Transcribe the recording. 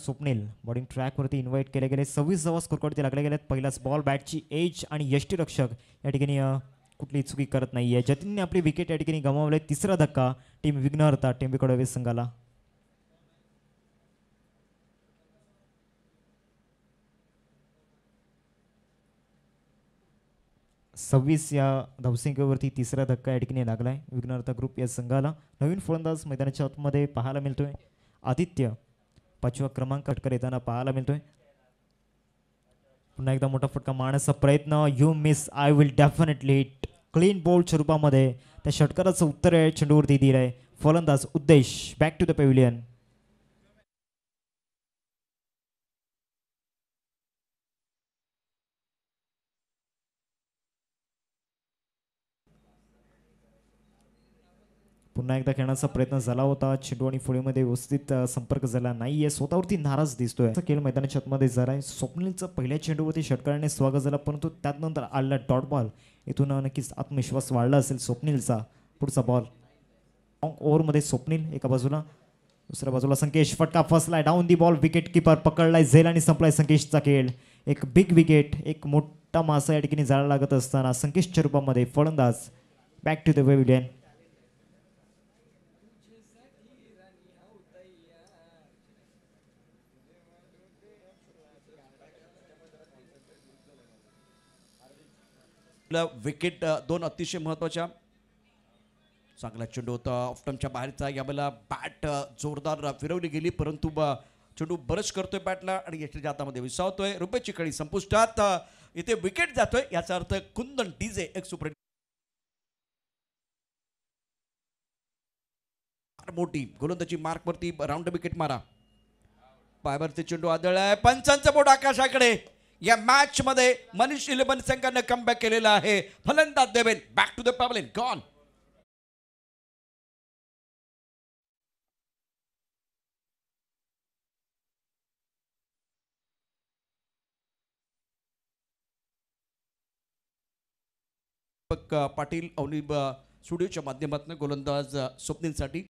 Swapnil bowling ट्रॅकवरती invite केले गेले. 26 धावा स्कोरवरती लागले गेलेत. पहिलाच बॉल बॅटची एज आणि यष्टीरक्षक या ठिकाणी कुठली चुकी करत नाहीये. जतीनने आपली विकेट या ठिकाणी गमावले. तिसरा धक्का टीम विघ्नहर्ता टेंबेकर हवेली संघाला. 26 या धावसंख्येवरती तिसरा धक्का या ठिकाणी लागलाय विघ्नहर्ता ग्रुप या संघाला. नवीन फलंदाज मैदानाच्या आतमध्ये पाहायला मिळतोय. आदित्य 5व्या क्रमांक षटकार येताना पाहायला मिळतोय. पुन्हा एकदा मोठा फटका मारण्याचा प्रयत्न. You miss I will definitely hit. Clean bowled स्वरूपामध्ये त्या षटकाराचं उत्तर आहे चेंडूवरती दिलंय. फलंदाज उद्देश बॅक टू द पॅव्हिलियन. पुन्हा एकदा खेळण्याचा प्रयत्न झाला होता. चेंडू आणि फळीमध्ये व्यवस्थित संपर्क झाला नाहीये. स्वतःवरती नाराज दिसतोय. खेळ मैदानाच्या आतमध्ये झालाय. स्वप्नीलचं पहिल्या चेंडूवरती षटकाराने स्वागत झालं, परंतु त्यानंतर आलेला डॉट बॉल इथून नक्कीच आत्मविश्वास वाढला असेल स्वप्नीलचा. पुढचा बॉल लॉंग ओव्हरमध्ये स्वप्नील एका बाजूला, दुसऱ्या बाजूला संकेश. फटका फसलाय down the ball. Wicket keeper पकडलाय झेल आणि संपलाय संकेशचा खेळ. एक बिग विकेट, एक मोठा मासा या ठिकाणी जायला लागत असताना संकेशच्या रूपामध्ये फलंदाज back to the pavilion. Wicket दोन अतिशय महत्वाच्या. चांगला चेंडू होता ऑफटमच्या बाहेरचा. यावेळेला बॅट जोरदार फिरवली गेली, परंतु चेंडू बरच करतोय बॅटला आणि यष्टीच्या हातामध्ये विसावतोय. रुपयाची कळी संपुष्टात. इथे विकेट जातोय, याचा अर्थ कुंदन डीजे एक सुपर मोठी गोलंदाजी मार्क वरती राऊंड विकेट मारा. पायावरती चेंडू आदळलाय. पंचांचा बोट आकाशाकडे. या मॅच मध्ये मनीष 11 संघाने कमबॅक केलेला आहे. फलंदाज Deven back to the pavilion. Gone. Patil Avani स्टुडिओच्या माध्यमातून गोलंदाज स्वप्नीलसाठी